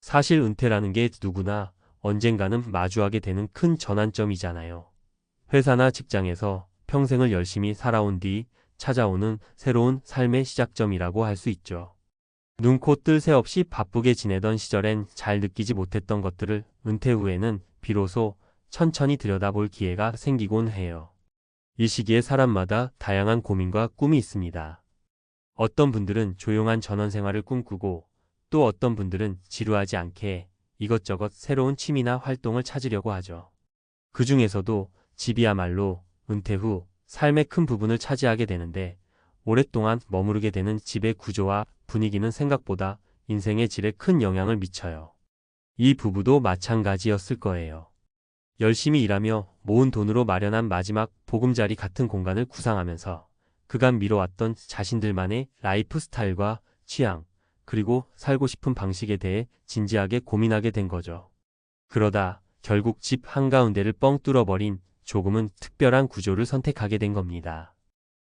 사실 은퇴라는 게 누구나 언젠가는 마주하게 되는 큰 전환점이잖아요. 회사나 직장에서 평생을 열심히 살아온 뒤 찾아오는 새로운 삶의 시작점이라고 할 수 있죠. 눈코 뜰 새 없이 바쁘게 지내던 시절엔 잘 느끼지 못했던 것들을 은퇴 후에는 비로소 천천히 들여다볼 기회가 생기곤 해요. 이 시기에 사람마다 다양한 고민과 꿈이 있습니다. 어떤 분들은 조용한 전원 생활을 꿈꾸고 또 어떤 분들은 지루하지 않게 이것저것 새로운 취미나 활동을 찾으려고 하죠. 그 중에서도 집이야말로 은퇴 후 삶의 큰 부분을 차지하게 되는데 오랫동안 머무르게 되는 집의 구조와 분위기는 생각보다 인생의 질에 큰 영향을 미쳐요. 이 부부도 마찬가지였을 거예요. 열심히 일하며 모은 돈으로 마련한 마지막 보금자리 같은 공간을 구상하면서 그간 미뤄왔던 자신들만의 라이프 스타일과 취향, 그리고 살고 싶은 방식에 대해 진지하게 고민하게 된 거죠. 그러다 결국 집 한가운데를 뻥 뚫어버린 조금은 특별한 구조를 선택하게 된 겁니다.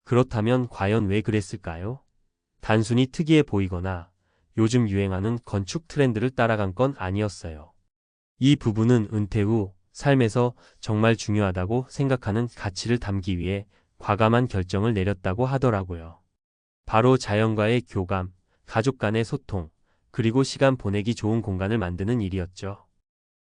그렇다면 과연 왜 그랬을까요? 단순히 특이해 보이거나 요즘 유행하는 건축 트렌드를 따라간 건 아니었어요. 이 부부는 은퇴 후 삶에서 정말 중요하다고 생각하는 가치를 담기 위해 과감한 결정을 내렸다고 하더라고요. 바로 자연과의 교감, 가족 간의 소통, 그리고 시간 보내기 좋은 공간을 만드는 일이었죠.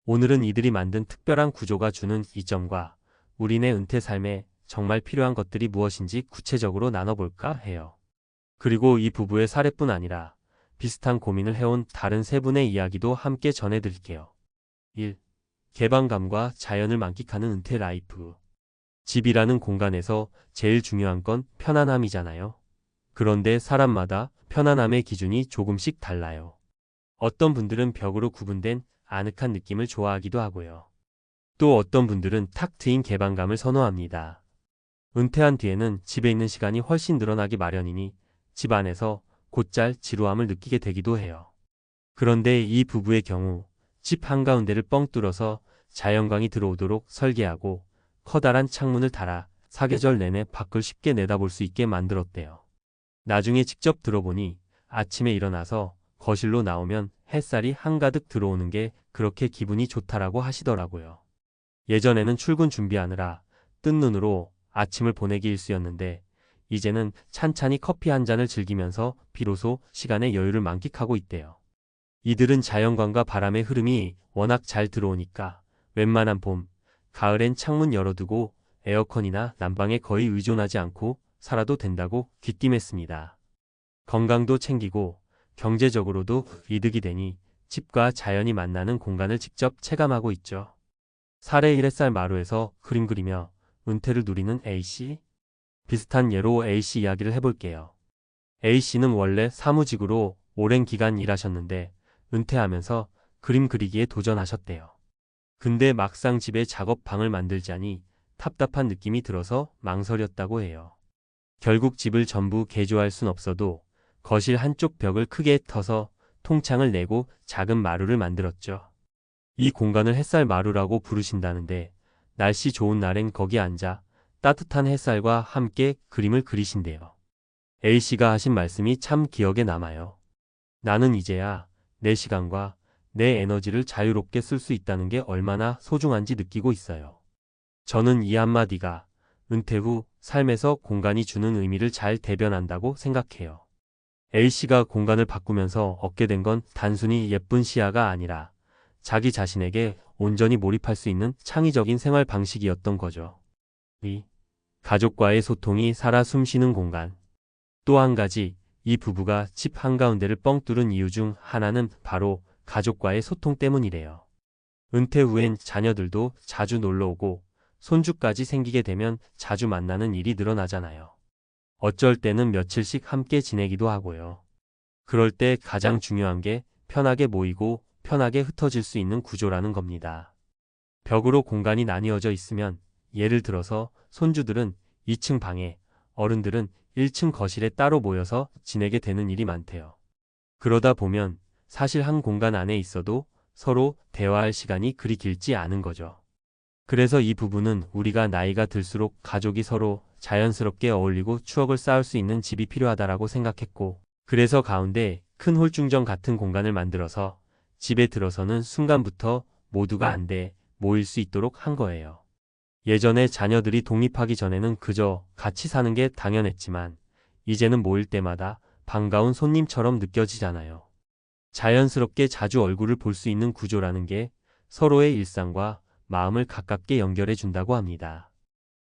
오늘은 이들이 만든 특별한 구조가 주는 이점과 우리네 은퇴 삶에 정말 필요한 것들이 무엇인지 구체적으로 나눠볼까 해요. 그리고 이 부부의 사례뿐 아니라 비슷한 고민을 해온 다른 세 분의 이야기도 함께 전해드릴게요. 1. 개방감과 자연을 만끽하는 은퇴 라이프. 집이라는 공간에서 제일 중요한 건 편안함이잖아요. 그런데 사람마다 편안함의 기준이 조금씩 달라요. 어떤 분들은 벽으로 구분된 아늑한 느낌을 좋아하기도 하고요. 또 어떤 분들은 탁 트인 개방감을 선호합니다. 은퇴한 뒤에는 집에 있는 시간이 훨씬 늘어나기 마련이니 집 안에서 곧잘 지루함을 느끼게 되기도 해요. 그런데 이 부부의 경우 집 한가운데를 뻥 뚫어서 자연광이 들어오도록 설계하고 커다란 창문을 달아 사계절 내내 밖을 쉽게 내다볼 수 있게 만들었대요. 나중에 직접 들어보니 아침에 일어나서 거실로 나오면 햇살이 한가득 들어오는 게 그렇게 기분이 좋다라고 하시더라고요. 예전에는 출근 준비하느라 뜬 눈으로 아침을 보내기 일쑤였는데 이제는 찬찬히 커피 한 잔을 즐기면서 비로소 시간의 여유를 만끽하고 있대요. 이들은 자연광과 바람의 흐름이 워낙 잘 들어오니까 웬만한 봄, 가을엔 창문 열어두고 에어컨이나 난방에 거의 의존하지 않고 살아도 된다고 귀띔했습니다. 건강도 챙기고 경제적으로도 이득이 되니 집과 자연이 만나는 공간을 직접 체감하고 있죠. 사례 1 햇살 마루에서 그림 그리며 은퇴를 누리는 A씨? 비슷한 예로 A씨 이야기를 해볼게요. A씨는 원래 사무직으로 오랜 기간 일하셨는데 은퇴하면서 그림 그리기에 도전하셨대요. 근데 막상 집에 작업방을 만들자니 답답한 느낌이 들어서 망설였다고 해요. 결국 집을 전부 개조할 순 없어도 거실 한쪽 벽을 크게 터서 통창을 내고 작은 마루를 만들었죠. 이 공간을 햇살 마루라고 부르신다는데 날씨 좋은 날엔 거기 앉아 따뜻한 햇살과 함께 그림을 그리신대요. A씨가 하신 말씀이 참 기억에 남아요. 나는 이제야 내 시간과 내 에너지를 자유롭게 쓸 수 있다는 게 얼마나 소중한지 느끼고 있어요. 저는 이 한마디가 은퇴 후 삶에서 공간이 주는 의미를 잘 대변한다고 생각해요. A씨가 공간을 바꾸면서 얻게 된 건 단순히 예쁜 시야가 아니라 자기 자신에게 온전히 몰입할 수 있는 창의적인 생활 방식이었던 거죠. 2. 가족과의 소통이 살아 숨쉬는 공간. 또 한 가지, 이 부부가 집 한가운데를 뻥 뚫은 이유 중 하나는 바로 가족과의 소통 때문이래요. 은퇴 후엔 자녀들도 자주 놀러오고 손주까지 생기게 되면 자주 만나는 일이 늘어나잖아요. 어쩔 때는 며칠씩 함께 지내기도 하고요. 그럴 때 가장 중요한 게 편하게 모이고 편하게 흩어질 수 있는 구조라는 겁니다. 벽으로 공간이 나뉘어져 있으면 예를 들어서 손주들은 2층 방에, 어른들은 1층 거실에 따로 모여서 지내게 되는 일이 많대요. 그러다 보면 사실 한 공간 안에 있어도 서로 대화할 시간이 그리 길지 않은 거죠. 그래서 이 부분은 우리가 나이가 들수록 가족이 서로 자연스럽게 어울리고 추억을 쌓을 수 있는 집이 필요하다라고 생각했고, 그래서 가운데 큰 홀중정 같은 공간을 만들어서 집에 들어서는 순간부터 모두가 한데 모일 수 있도록 한 거예요. 예전에 자녀들이 독립하기 전에는 그저 같이 사는 게 당연했지만 이제는 모일 때마다 반가운 손님처럼 느껴지잖아요. 자연스럽게 자주 얼굴을 볼 수 있는 구조라는 게 서로의 일상과 마음을 가깝게 연결해 준다고 합니다.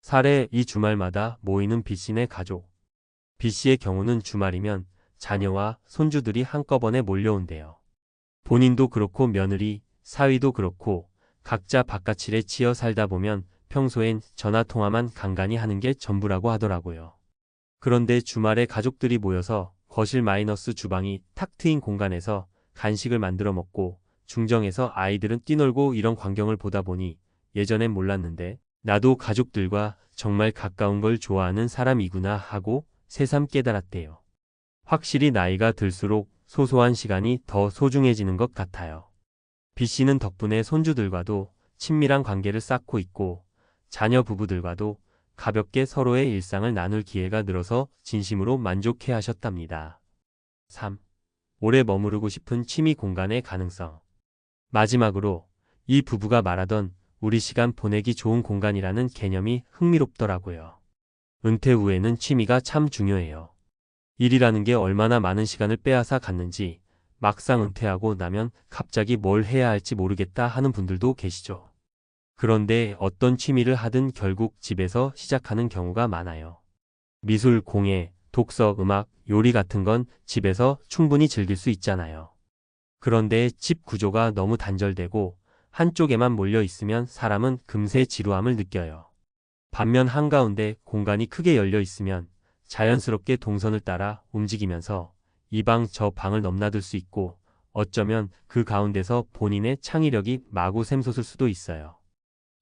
사례 이 주말마다 모이는 B씨네 가족. B씨의 경우는 주말이면 자녀와 손주들이 한꺼번에 몰려온대요. 본인도 그렇고 며느리, 사위도 그렇고 각자 바깥일에 치여 살다 보면 평소엔 전화통화만 간간히 하는 게 전부라고 하더라고요. 그런데 주말에 가족들이 모여서 거실 마이너스 주방이 탁 트인 공간에서 간식을 만들어 먹고 중정에서 아이들은 뛰놀고 이런 광경을 보다 보니 예전엔 몰랐는데 나도 가족들과 정말 가까운 걸 좋아하는 사람이구나 하고 새삼 깨달았대요. 확실히 나이가 들수록 소소한 시간이 더 소중해지는 것 같아요. B씨는 덕분에 손주들과도 친밀한 관계를 쌓고 있고 자녀 부부들과도 가볍게 서로의 일상을 나눌 기회가 늘어서 진심으로 만족해 하셨답니다. 3. 오래 머무르고 싶은 취미 공간의 가능성. 마지막으로 이 부부가 말하던 우리 시간 보내기 좋은 공간이라는 개념이 흥미롭더라고요. 은퇴 후에는 취미가 참 중요해요. 일이라는 게 얼마나 많은 시간을 빼앗아 갔는지 막상 은퇴하고 나면 갑자기 뭘 해야 할지 모르겠다 하는 분들도 계시죠. 그런데 어떤 취미를 하든 결국 집에서 시작하는 경우가 많아요. 미술, 공예, 독서, 음악, 요리 같은 건 집에서 충분히 즐길 수 있잖아요. 그런데 집 구조가 너무 단절되고 한쪽에만 몰려 있으면 사람은 금세 지루함을 느껴요. 반면 한가운데 공간이 크게 열려 있으면 자연스럽게 동선을 따라 움직이면서 이 방 저 방을 넘나들 수 있고 어쩌면 그 가운데서 본인의 창의력이 마구 샘솟을 수도 있어요.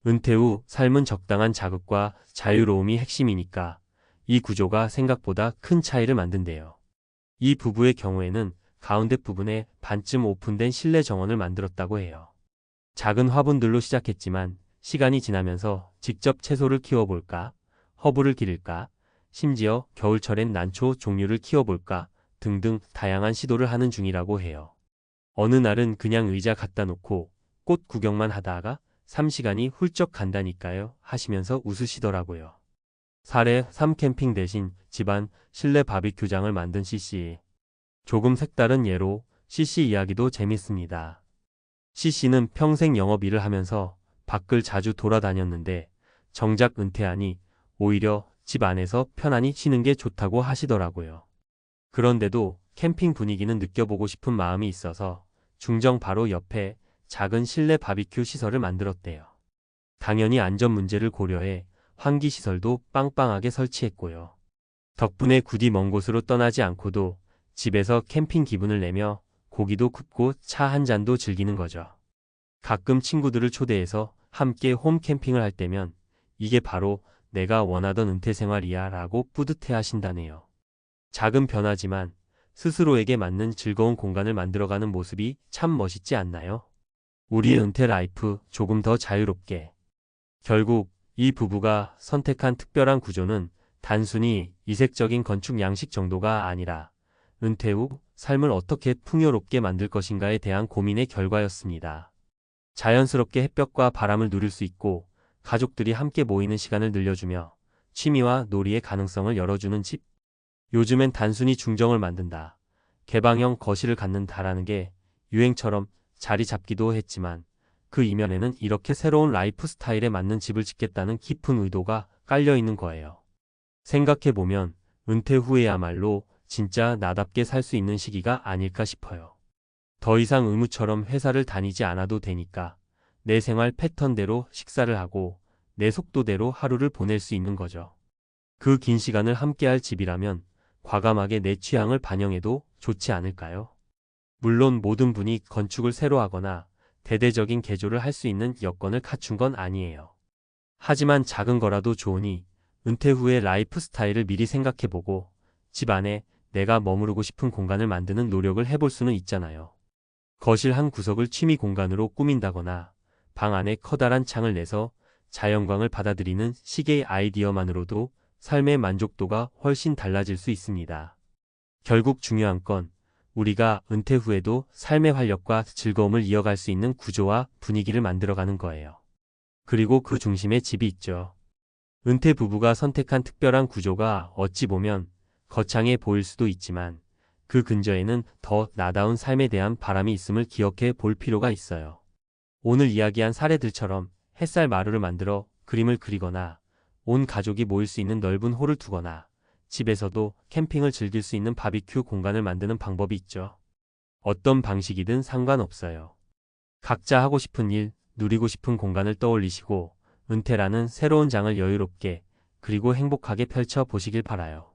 은퇴 후 삶은 적당한 자극과 자유로움이 핵심이니까 이 구조가 생각보다 큰 차이를 만든대요. 이 부부의 경우에는 가운데 부분에 반쯤 오픈된 실내 정원을 만들었다고 해요. 작은 화분들로 시작했지만 시간이 지나면서 직접 채소를 키워볼까, 허브를 기를까, 심지어 겨울철엔 난초 종류를 키워볼까 등등 다양한 시도를 하는 중이라고 해요. 어느 날은 그냥 의자 갖다 놓고 꽃 구경만 하다가 3시간이 훌쩍 간다니까요 하시면서 웃으시더라고요. 사례 3 캠핑 대신 집안 실내 바비큐장을 만든 CC. 조금 색다른 예로 CC 이야기도 재밌습니다. CC는 평생 영업일을 하면서 밖을 자주 돌아다녔는데 정작 은퇴하니 오히려 집 안에서 편안히 쉬는 게 좋다고 하시더라고요. 그런데도 캠핑 분위기는 느껴보고 싶은 마음이 있어서 중정 바로 옆에 작은 실내 바비큐 시설을 만들었대요. 당연히 안전 문제를 고려해 환기 시설도 빵빵하게 설치했고요. 덕분에 굳이 먼 곳으로 떠나지 않고도 집에서 캠핑 기분을 내며 고기도 굽고 차 한 잔도 즐기는 거죠. 가끔 친구들을 초대해서 함께 홈 캠핑을 할 때면 이게 바로 내가 원하던 은퇴 생활이야 라고 뿌듯해 하신다네요. 작은 변화지만 스스로에게 맞는 즐거운 공간을 만들어가는 모습이 참 멋있지 않나요? 우리의 은퇴 라이프 조금 더 자유롭게. 결국 이 부부가 선택한 특별한 구조는 단순히 이색적인 건축 양식 정도가 아니라 은퇴 후 삶을 어떻게 풍요롭게 만들 것인가에 대한 고민의 결과였습니다. 자연스럽게 햇볕과 바람을 누릴 수 있고 가족들이 함께 모이는 시간을 늘려주며 취미와 놀이의 가능성을 열어주는 집. 요즘엔 단순히 중정을 만든다, 개방형 거실을 갖는다라는 게 유행처럼 자리 잡기도 했지만 그 이면에는 이렇게 새로운 라이프 스타일에 맞는 집을 짓겠다는 깊은 의도가 깔려 있는 거예요. 생각해보면 은퇴 후에야말로 진짜 나답게 살 수 있는 시기가 아닐까 싶어요. 더 이상 의무처럼 회사를 다니지 않아도 되니까 내 생활 패턴대로 식사를 하고 내 속도대로 하루를 보낼 수 있는 거죠. 그 긴 시간을 함께할 집이라면 과감하게 내 취향을 반영해도 좋지 않을까요? 물론 모든 분이 건축을 새로 하거나 대대적인 개조를 할 수 있는 여건을 갖춘 건 아니에요. 하지만 작은 거라도 좋으니 은퇴 후의 라이프 스타일을 미리 생각해보고 집 안에 내가 머무르고 싶은 공간을 만드는 노력을 해볼 수는 있잖아요. 거실 한 구석을 취미 공간으로 꾸민다거나 방 안에 커다란 창을 내서 자연광을 받아들이는 식의 아이디어만으로도 삶의 만족도가 훨씬 달라질 수 있습니다. 결국 중요한 건 우리가 은퇴 후에도 삶의 활력과 즐거움을 이어갈 수 있는 구조와 분위기를 만들어가는 거예요. 그리고 그 중심에 집이 있죠. 은퇴 부부가 선택한 특별한 구조가 어찌 보면 거창해 보일 수도 있지만 그 근저에는 더 나다운 삶에 대한 바람이 있음을 기억해 볼 필요가 있어요. 오늘 이야기한 사례들처럼 햇살 마루를 만들어 그림을 그리거나 온 가족이 모일 수 있는 넓은 홀을 두거나 집에서도 캠핑을 즐길 수 있는 바비큐 공간을 만드는 방법이 있죠. 어떤 방식이든 상관없어요. 각자 하고 싶은 일, 누리고 싶은 공간을 떠올리시고 은퇴라는 새로운 장을 여유롭게 그리고 행복하게 펼쳐 보시길 바라요.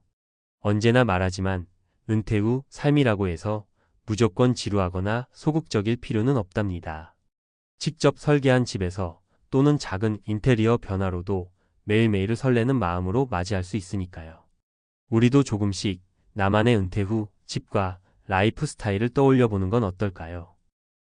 언제나 말하지만 은퇴 후 삶이라고 해서 무조건 지루하거나 소극적일 필요는 없답니다. 직접 설계한 집에서 또는 작은 인테리어 변화로도 매일매일을 설레는 마음으로 맞이할 수 있으니까요. 우리도 조금씩 나만의 은퇴 후 집과 라이프 스타일을 떠올려 보는 건 어떨까요?